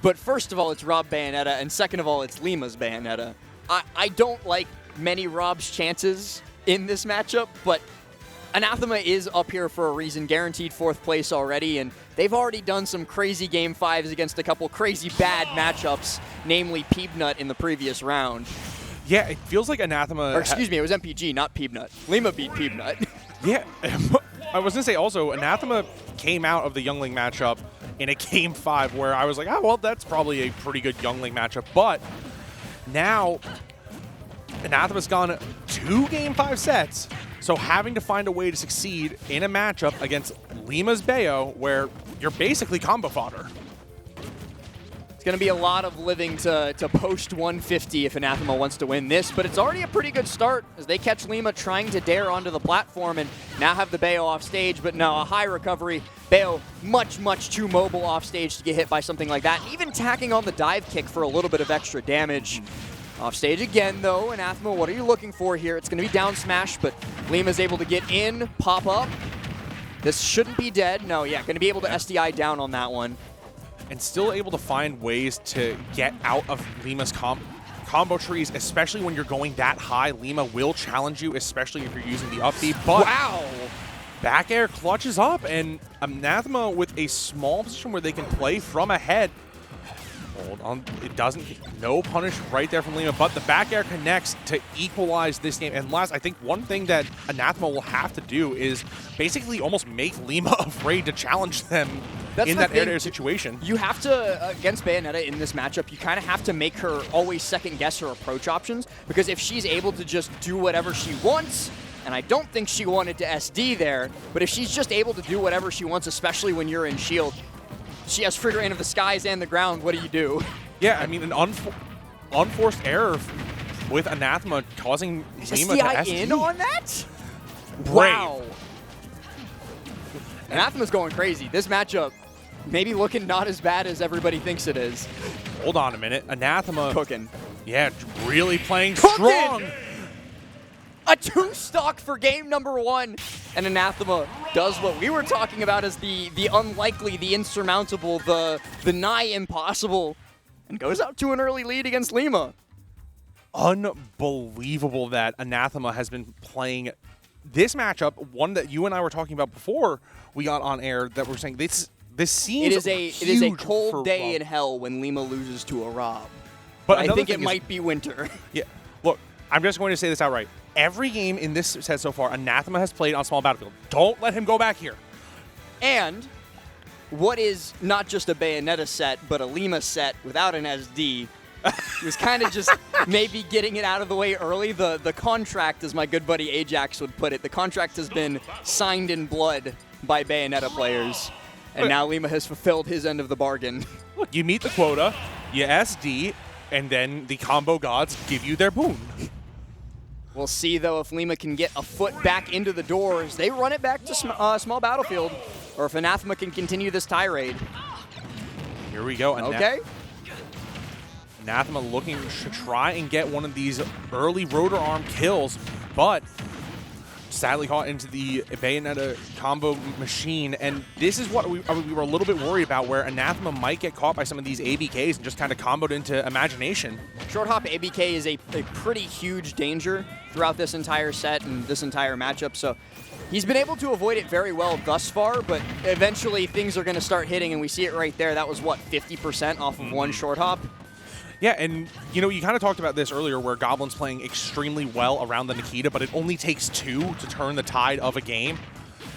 But first of all, it's Rob Bayonetta, and second of all, it's Lima's Bayonetta. I don't like many Rob's chances in this matchup, but Anathema is up here for a reason, guaranteed 4th place already, and they've already done some crazy Game 5s against a couple crazy bad matchups, namely Peebnut in the previous round. Yeah, it feels like Anathema... Or excuse me, it was MPG, not Peebnut. Lima beat Peebnut. Yeah, I was going to say also, Anathema came out of the Youngling matchup in a Game 5 where I was like, oh, well, that's probably a pretty good Youngling matchup. But now, Anathema's gone 2 Game 5 sets, so having to find a way to succeed in a matchup against Lima's Bayo where you're basically combo fodder. Going to be a lot of living to post 150 if Anathema wants to win this, but it's already a pretty good start as they catch Lima trying to dare onto the platform and now have the Bayo off stage, but no, a high recovery. Bayo much, much too mobile off stage to get hit by something like that, even tacking on the dive kick for a little bit of extra damage. Off stage again, though. Anathema, what are you looking for here? It's going to be down smash, but Lima's able to get in, pop up. This shouldn't be dead. No, yeah, going to be able to SDI down on that one. And still able to find ways to get out of Lima's combo trees, especially when you're going that high. Lima will challenge you, especially if you're using the up B. But wow! Back air clutches up, and Anathema with a small position where they can play from ahead. Hold on, it doesn't, no punish right there from Lima, but the back air connects to equalize this game. And last, I think one thing that Anathema will have to do is basically almost make Lima afraid to challenge them in that air-to-air situation. You have to, against Bayonetta in this matchup, you kind of have to make her always second guess her approach options, because if she's able to just do whatever she wants, and I don't think she wanted to SD there, but if she's just able to do whatever she wants, especially when you're in shield, she has free reign of the skies and the ground. What do you do? Yeah, I mean, an unforced error with Anathema causing Lima to SD in on that? Great. Wow. Anathema's going crazy. This matchup maybe looking not as bad as everybody thinks it is. Hold on a minute. Anathema. Cooking. Yeah, really playing Cooking! strong. A 2-stock for game number 1. And Anathema does what we were talking about as the unlikely, the insurmountable, the nigh impossible, and goes out to an early lead against Lima. Unbelievable that Anathema has been playing this matchup, one that you and I were talking about before we got on air, that we're saying this seems it is a cold day Rob. in hell when Lima loses to a Rob. But I think it might be winter. Yeah, look, I'm just going to say this outright. Every game in this set so far, Anathema has played on small battlefield. Don't let him go back here. And what is not just a Bayonetta set, but a Lima set without an SD, he was kind of just maybe getting it out of the way early. The contract, as my good buddy Ajax would put it, the contract has been signed in blood by Bayonetta players. And now Lima has fulfilled his end of the bargain. Look, you meet the quota, you SD, and then the combo gods give you their boon. We'll see, though, if Lima can get a foot back into the doors. They run it back to small battlefield, or if Anathema can continue this tirade. Here we go. Okay. Anathema looking to try and get one of these early rotor arm kills, but sadly caught into the Bayonetta combo machine. And this is what we were a little bit worried about, where Anathema might get caught by some of these ABKs and just kind of comboed into Imagination. Short hop ABK is a pretty huge danger throughout this entire set and this entire matchup, so he's been able to avoid it very well thus far, but eventually things are going to start hitting, and we see it right there. That was, what, 50% off of one short hop? Yeah, and you know, you kind of talked about this earlier where Goblin's playing extremely well around the Nikita, but it only takes 2 to turn the tide of a game.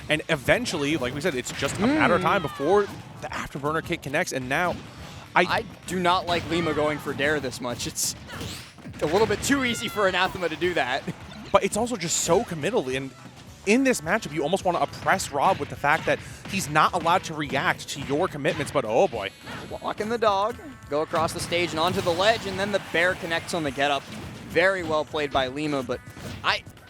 And eventually, like we said, it's just a matter of time before the afterburner kick connects, and now I do not like Lima going for dare this much. It's a little bit too easy for Anathema to do that. But it's also just so committal, and in this matchup, you almost want to oppress Rob with the fact that he's not allowed to react to your commitments, but oh boy. Walking the dog, go across the stage and onto the ledge, and then the bear connects on the get-up. Very well played by Lima, but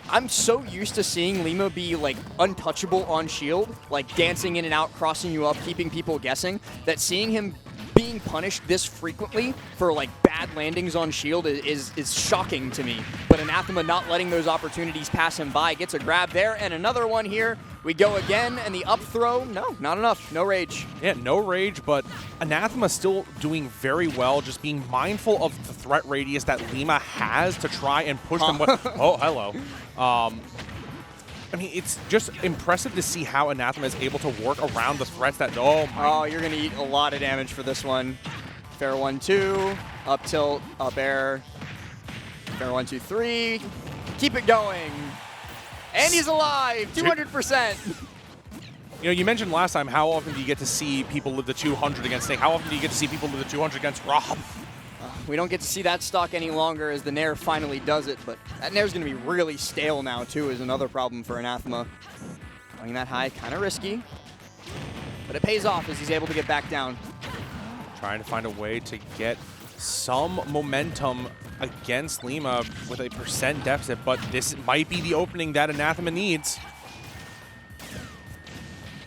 I'm so used to seeing Lima be like untouchable on shield, like dancing in and out, crossing you up, keeping people guessing, that seeing him being punished this frequently for like bad landings on shield is shocking to me. But Anathema not letting those opportunities pass him by, gets a grab there, and another one here. We go again, and the up throw, no, not enough, no rage. Yeah, no rage, but Anathema still doing very well, just being mindful of the threat radius that Lima has to try and push them. Oh, hello. I mean, it's just impressive to see how Anathema is able to work around the threats that, oh, you're going to eat a lot of damage for this one. Fair 1-2, up tilt, up air. Fair 1-2-3. Keep it going. And he's alive, 200%. You know, you mentioned last time, how often do you get to see people live the 200 against Snake? How often do you get to see people live the 200 against Rob? We don't get to see that stock any longer as the Nair finally does it, but that Nair's going to be really stale now, too, is another problem for Anathema. Going that high, kind of risky, but it pays off as he's able to get back down. Trying to find a way to get some momentum against Lima with a % deficit, but this might be the opening that Anathema needs.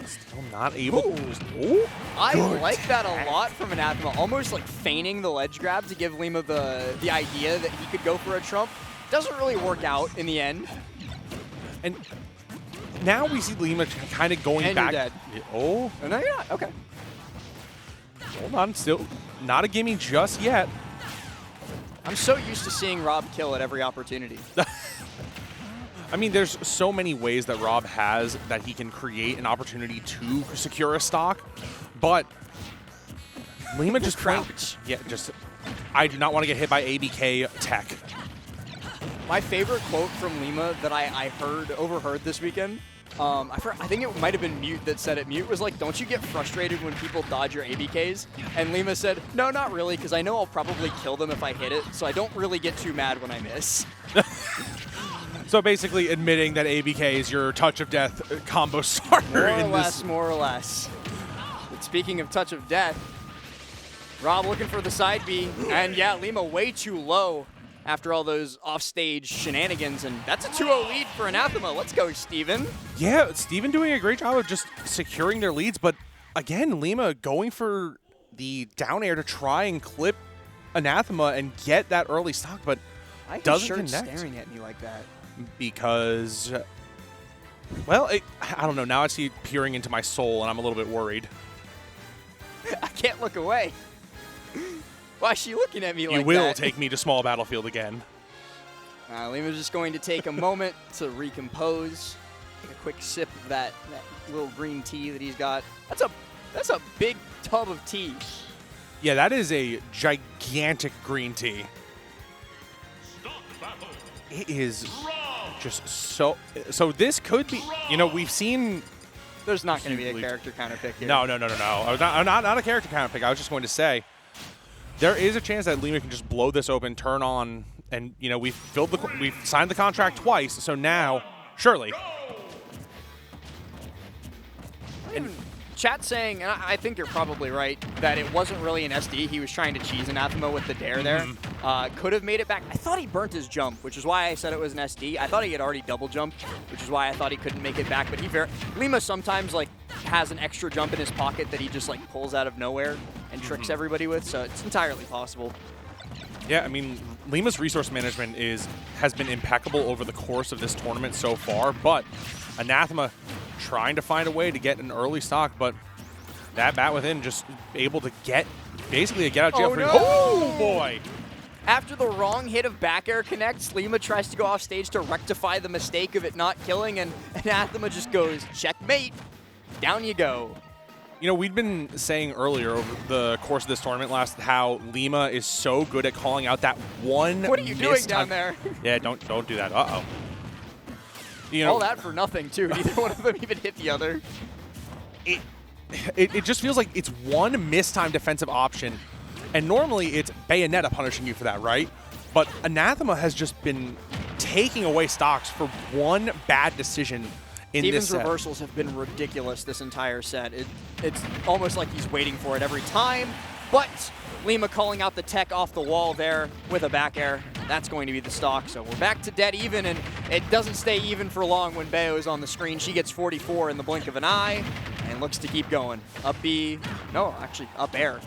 Still not able to. I like that a lot from Anathema, almost like feigning the ledge grab to give Lima the idea that he could go for a trump. Doesn't really work out in the end. And now we see Lima kind of going and back. You're dead. Oh. Oh, no, you're not. Okay. Hold on, still not a gimme just yet. I'm so used to seeing Rob kill at every opportunity. I mean, there's so many ways that Rob has that he can create an opportunity to secure a stock, but Lima just crouch. Yeah, just I do not want to get hit by ABK tech. My favorite quote from Lima that I overheard this weekend, I think it might have been Mute that said it. Mute was like, "Don't you get frustrated when people dodge your ABKs?" And Lima said, "No, not really, because I know I'll probably kill them if I hit it, so I don't really get too mad when I miss." So basically admitting that ABK is your touch of death combo starter More or less. But speaking of touch of death, Rob looking for the side B, and yeah, Lima way too low after all those offstage shenanigans, and that's a 2-0 lead for Anathema. Let's go, Steven. Yeah, Steven doing a great job of just securing their leads, but again, Lima going for the down air to try and clip Anathema and get that early stock, but doesn't connect. Staring at me like that. Because, well, I don't know. Now I see it peering into my soul, and I'm a little bit worried. I can't look away. Why is she looking at me like that? You will take me to small battlefield again. Lima's just going to take a moment to recompose. Take a quick sip of that little green tea that he's got. That's a big tub of tea. Yeah, that is a gigantic green tea. It is just so this could be, you know, we've seen. There's not going to be a character counter pick here. No. Not a character counter pick. I was just going to say, there is a chance that Lima can just blow this open, turn on, and, you know, we've signed the contract twice, so now, surely. And chat saying, and I think you're probably right, that it wasn't really an SD. He was trying to cheese Anathema with the dare there. Could have made it back. I thought he burnt his jump, which is why I said it was an SD. I thought he had already double jumped, which is why I thought he couldn't make it back. But Lima sometimes like has an extra jump in his pocket that he just like pulls out of nowhere and tricks everybody with. So it's entirely possible. Yeah, I mean, Lima's resource management has been impeccable over the course of this tournament so far, but Anathema trying to find a way to get an early stock, but that bat within just able to get basically a get out jail free. No! Oh boy! After the wrong hit of back air connects, Lima tries to go off stage to rectify the mistake of it not killing, and Anathema just goes, checkmate, down you go. You know, we'd been saying earlier over the course of this tournament how Lima is so good at calling out that one. What are you doing down there? Yeah, don't do that. Uh-oh. You know, all that for nothing, too. Neither one of them even hit the other. It just feels like it's one mistimed defensive option, and normally it's Bayonetta punishing you for that, right? But Anathema has just been taking away stocks for one bad decision in this set. Steven's reversals have been ridiculous this entire set. It's almost like he's waiting for it every time, but Lima calling out the tech off the wall there with a back air. That's going to be the stock. So we're back to dead even, and it doesn't stay even for long when Bayo is on the screen. She gets 44 in the blink of an eye and looks to keep going. Up B, no, actually up air.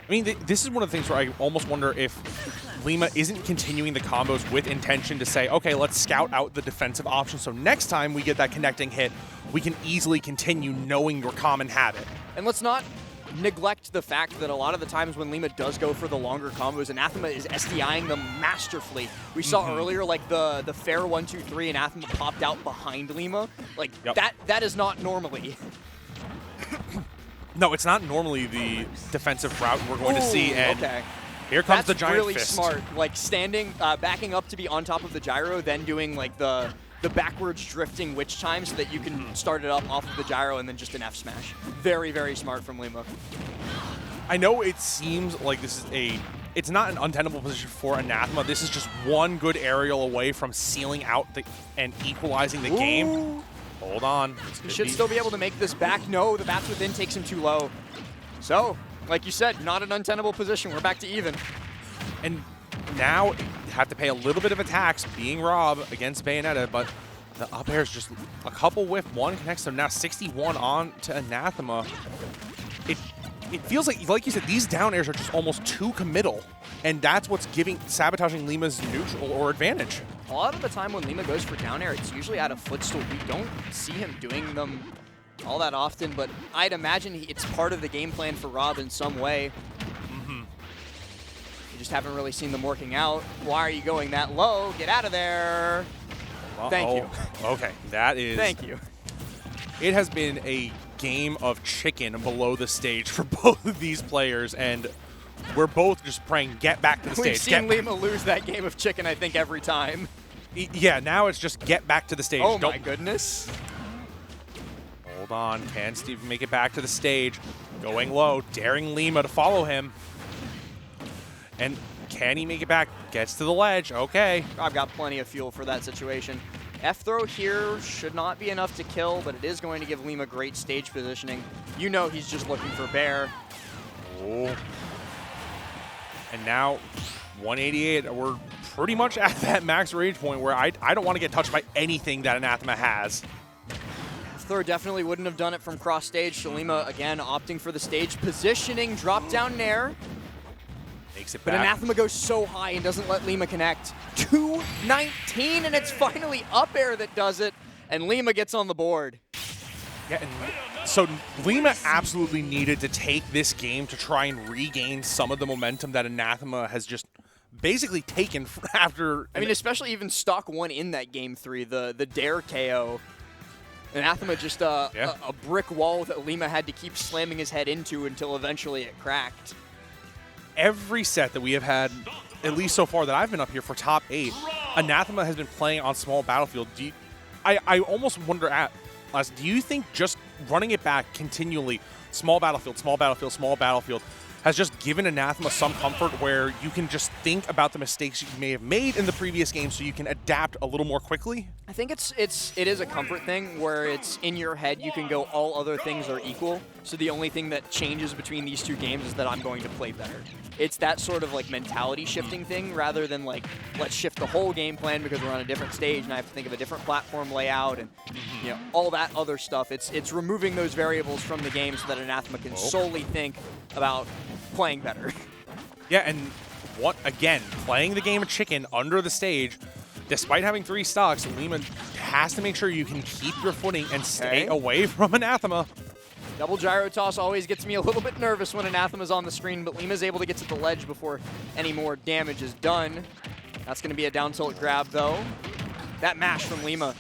I mean, this is one of the things where I almost wonder if Lima isn't continuing the combos with intention to say, okay, let's scout out the defensive option, so next time we get that connecting hit, we can easily continue knowing your common habit. And let's not neglect the fact that a lot of the times when Lima does go for the longer combos, Anathema is SDIing them masterfully. We saw earlier, like, the fair 1-2-3, Anathema popped out behind Lima. Like, that is not normally. No, it's not normally the defensive route we're going to see, and here comes the giant really fist. Smart, like standing, backing up to be on top of the gyro, then doing like the backwards drifting witch time so that you can start it up off of the gyro and then just an F smash. Very, very smart from Lima. I know it seems like this is it's not an untenable position for Anathema. This is just one good aerial away from sealing out and equalizing the game. Hold on. He should still be able to make this back. No, the bats within takes him too low. So, like you said, not an untenable position. We're back to even. And now have to pay a little bit of a tax being Rob against Bayonetta, but the up air is just a couple whiff. One connects them. Now 61 on to Anathema. It feels like you said, these down airs are just almost too committal, and that's what's sabotaging Lima's neutral or advantage. A lot of the time when Lima goes for down air, it's usually out of footstool. We don't see him doing them all that often, but I'd imagine it's part of the game plan for Rob in some way. You just haven't really seen them working out. Why are you going that low? Get out of there. Thank you. Okay, that is... Thank you. It has been a game of chicken below the stage for both of these players, and we're both just praying, get back to the stage. We've seen Lima lose that game of chicken, I think, every time. Yeah, now it's just get back to the stage. Oh, my goodness. Hold on. Can Steve make it back to the stage? Going low, daring Lima to follow him. And can he make it back? Gets to the ledge. Okay. I've got plenty of fuel for that situation. F-throw here should not be enough to kill, but it is going to give Lima great stage positioning. You know he's just looking for Bear. Oh. And now 188, we're pretty much at that max rage point where I don't want to get touched by anything that Anathema has. F-throw definitely wouldn't have done it from cross stage. Shalima, again, opting for the stage positioning, drop down nair. Makes it but back. Anathema goes so high and doesn't let Lima connect. 219, and it's finally up air that does it, and Lima gets on the board. Yeah, and so Lima absolutely needed to take this game to try and regain some of the momentum that Anathema has just basically taken after. I mean, especially even stock one in that game 3, the dare KO. Anathema just a brick wall that Lima had to keep slamming his head into until eventually it cracked. Every set that we have had, at least so far that I've been up here for top 8, Anathema has been playing on small battlefield. I almost wonder do you think just running it back continually, small battlefield, small battlefield, small battlefield, has just given Anathema some comfort where you can just think about the mistakes you may have made in the previous game so you can adapt a little more quickly? I think it is a comfort thing where it's in your head you can go all other things are equal. So the only thing that changes between these two games is that I'm going to play better. It's that sort of like mentality shifting thing rather than like, let's shift the whole game plan because we're on a different stage and I have to think of a different platform layout and you know all that other stuff. It's removing those variables from the game so that Anathema can solely think about playing better. Yeah, and again, playing the game of chicken under the stage, despite having 3 stocks, Lima has to make sure you can keep your footing and stay away from Anathema. Double gyro toss always gets me a little bit nervous when Anathema's on the screen, but Lima's able to get to the ledge before any more damage is done. That's going to be a down tilt grab, though. That mash from Lima,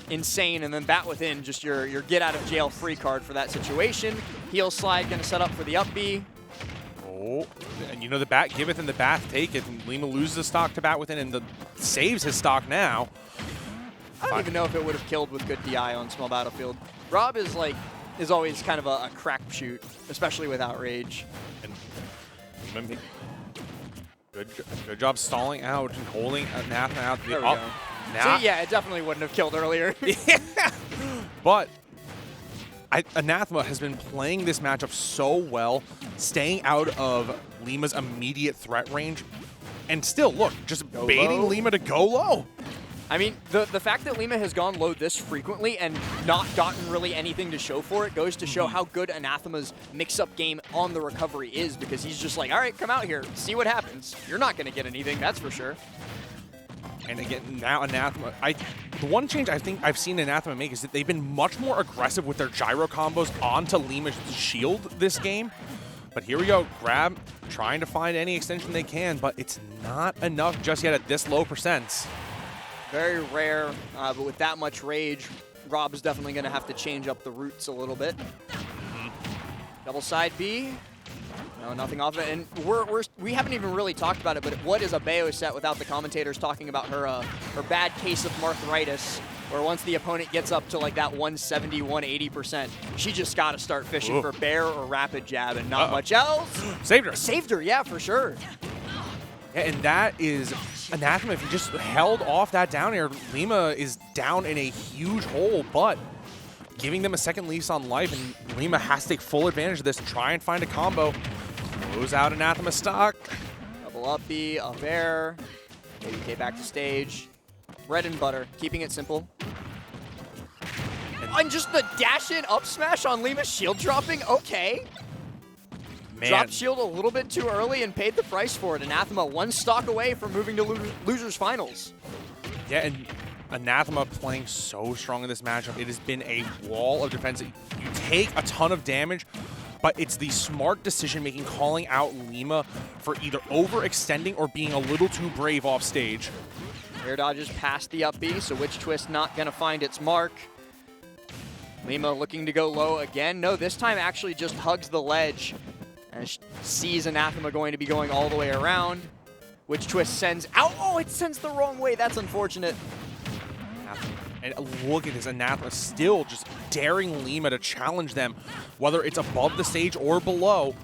insane, and then bat within, just your get out of jail free card for that situation. Heel slide going to set up for the up B. Oh, and you know the bat giveth and the bat taketh, and Lima loses the stock to bat within and saves his stock now. I don't even know if it would have killed with good DI on small battlefield. Rob is always kind of a crapshoot, especially with outrage. And good job stalling out and holding Anathema out. There we go. See, yeah, it definitely wouldn't have killed earlier. Yeah. But Anathema has been playing this matchup so well, staying out of Lima's immediate threat range, and still, look, just baiting Lima to go low. I mean, the fact that Lima has gone low this frequently and not gotten really anything to show for it goes to show how good Anathema's mix-up game on the recovery is, because he's just like, all right, come out here, see what happens. You're not going to get anything, that's for sure. And again, now Anathema, the one change I think I've seen Anathema make is that they've been much more aggressive with their gyro combos onto Lima's shield this game. But here we go, Grab trying to find any extension they can, but it's not enough just yet at this low percents. Very rare, but with that much rage, Rob is definitely going to have to change up the routes a little bit. Double side B. No, nothing off it. And we haven't even really talked about it, but what is a Bayo set without the commentators talking about her bad case of arthritis, where once the opponent gets up to like that 170, 180%, she just got to start fishing for Bear or Rapid Jab and not much else. Saved her. Saved her, yeah, for sure. Yeah, and that is Anathema. If he just held off that down air, Lima is down in a huge hole, but giving them a second lease on life, and Lima has to take full advantage of this, try and find a combo. Close out Anathema stock. Double up B, up air. ABK back to stage. Bread and butter, keeping it simple. And just the dash in up smash on Lima shield dropping, okay. Man. Dropped shield a little bit too early and paid the price for it. Anathema one stock away from moving to losers finals. Yeah, and Anathema playing so strong in this matchup. It has been a wall of defense. You take a ton of damage, but it's the smart decision-making calling out Lima for either overextending or being a little too brave off stage. Air dodges past the up B, so Witch Twist not going to find its mark. Lima looking to go low again. No, this time actually just hugs the ledge and sees Anathema going to be going all the way around. Witch Twist sends out. Oh, it sends the wrong way. That's unfortunate. And look at this, Anathema still just daring Lima to challenge them, whether it's above the stage or below,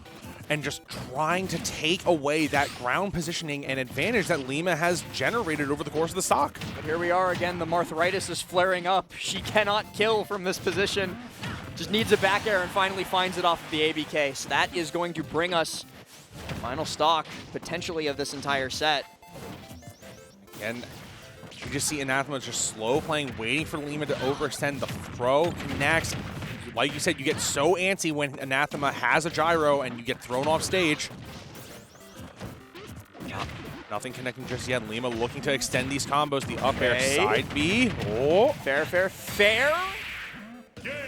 and just trying to take away that ground positioning and advantage that Lima has generated over the course of the stock. But here we are again, the arthritis is flaring up. She cannot kill from this position. Just needs a back air and finally finds it off of the ABK. So that is going to bring us the final stock, potentially, of this entire set. And you just see Anathema just slow playing, waiting for Lima to overextend. The throw connects. Like you said, you get so antsy when Anathema has a gyro and you get thrown off stage. Nothing connecting just yet. Lima looking to extend these combos. The up air side B. Oh. Fair, fair, fair.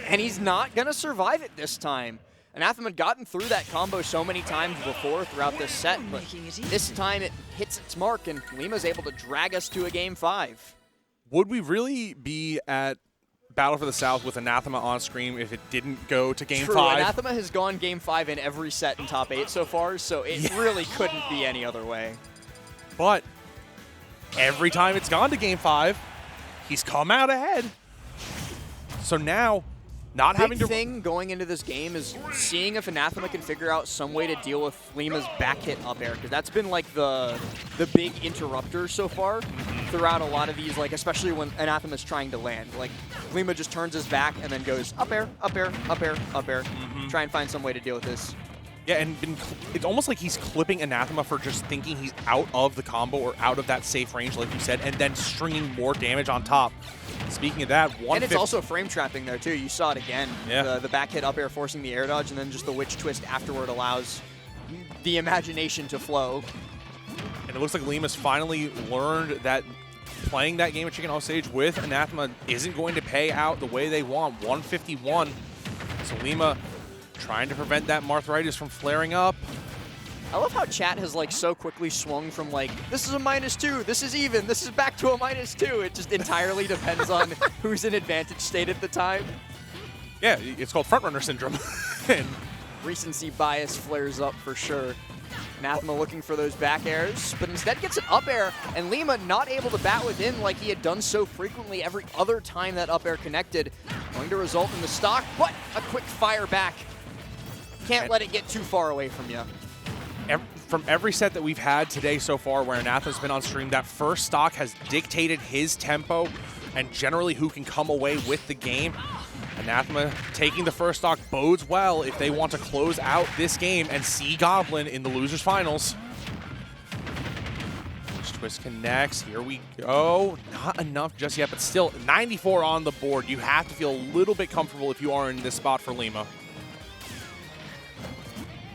And he's not going to survive it this time. Anathema had gotten through that combo so many times before throughout this set, but this time it hits its mark, and Lima's able to drag us to a Game 5. Would we really be at Battle for the South with Anathema on screen if it didn't go to Game 5? Anathema has gone Game 5 in every set in top 8 so far, so it really couldn't be any other way. But every time it's gone to Game 5, he's come out ahead. So now, not having to... The big thing going into this game is seeing if Anathema can figure out some way to deal with Lima's back hit up air, because that's been like the big interrupter so far throughout a lot of these, like especially when Anathema's trying to land. Like Lima just turns his back and then goes up air, up air, up air, up air. Try and find some way to deal with this. Yeah, and it's almost like he's clipping Anathema for just thinking he's out of the combo or out of that safe range, like you said, and then stringing more damage on top. Speaking of that, and it's also frame trapping there too. You saw it again. Yeah. The back hit up air forcing the air dodge, and then just the Witch Twist afterward allows the imagination to flow. And it looks like Lima's finally learned that playing that game of chicken off stage with Anathema isn't going to pay out the way they want. 151. So Lima trying to prevent that arthritis from flaring up. I love how chat has like so quickly swung from like, this is a -2, this is even, this is back to a -2. It just entirely depends on who's in advantage state at the time. Yeah, it's called frontrunner syndrome. And recency bias flares up for sure. Anathema looking for those back airs, but instead gets an up air, and Lima not able to bat within like he had done so frequently every other time that up air connected. Going to result in the stock, but a quick fire back. Can't let it get too far away from you. From every set that we've had today so far where Anathema's been on stream, that first stock has dictated his tempo and generally who can come away with the game. Anathema taking the first stock bodes well if they want to close out this game and see Goblin in the losers finals. Twist connects. Here we go. Not enough just yet, but still 94 on the board. You have to feel a little bit comfortable if you are in this spot for Lima.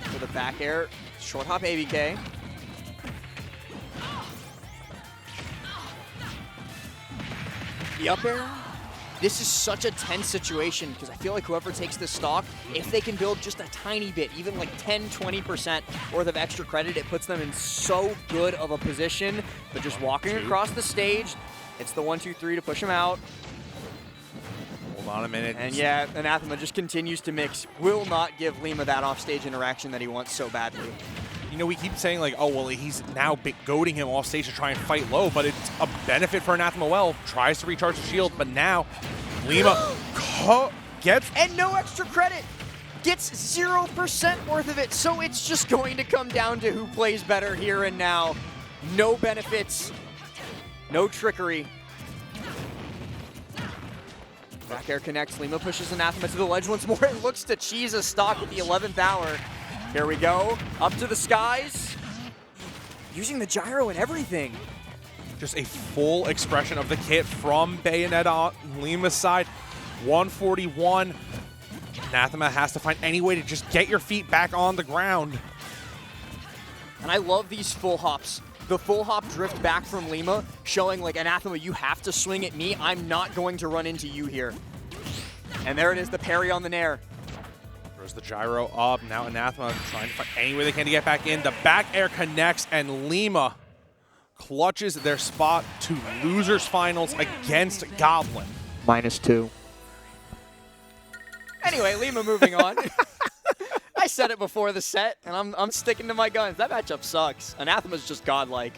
For the back air, short hop ABK. The up air. This is such a tense situation because I feel like whoever takes this stock, if they can build just a tiny bit, even like 10-20% worth of extra credit, it puts them in so good of a position. But just walking across the stage, it's the 1-2-3 to push him out. Hold on a minute. And yeah, Anathema just continues to mix. Will not give Lima that offstage interaction that he wants so badly. You know, we keep saying like, oh, well, he's now goading him off stage to try and fight low, but it's a benefit for Anathema. Well, tries to recharge the shield, but now Lima gets... And no extra credit. Gets 0% worth of it, so it's just going to come down to who plays better here and now. No benefits, no trickery. Back air connects, Lima pushes Anathema to the ledge once more and looks to cheese a stock at the 11th hour. Here we go, up to the skies. Using the gyro and everything. Just a full expression of the kit from Bayonetta on Lima's side. 141. Anathema has to find any way to just get your feet back on the ground. And I love these full hops. The full hop drift back from Lima, showing like, Anathema, you have to swing at me. I'm not going to run into you here. And there it is, the parry on the nair. Throws the gyro up. Now Anathema trying to find any way they can to get back in. The back air connects, and Lima clutches their spot to losers finals against Goblin. -2. Anyway, Lima moving on. I said it before the set, and I'm sticking to my guns. That matchup sucks. Anathema's just godlike.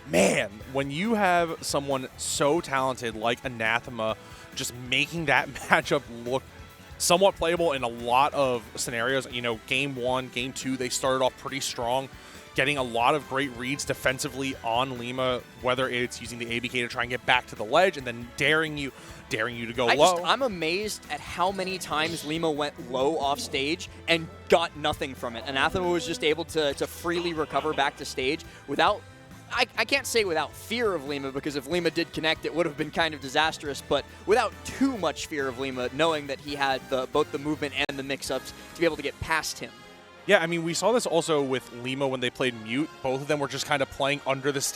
Man, when you have someone so talented like Anathema just making that matchup look somewhat playable in a lot of scenarios. You know, game 1, game 2, they started off pretty strong, getting a lot of great reads defensively on Lima, whether it's using the ABK to try and get back to the ledge and then daring you to go low. I'm amazed at how many times Lima went low off stage and got nothing from it. Anathema was just able to freely recover back to stage without, I can't say without fear of Lima, because if Lima did connect, it would have been kind of disastrous, but without too much fear of Lima, knowing that he had both the movement and the mix-ups to be able to get past him. Yeah, I mean, we saw this also with Lima when they played Mute. Both of them were just kind of playing under the stage.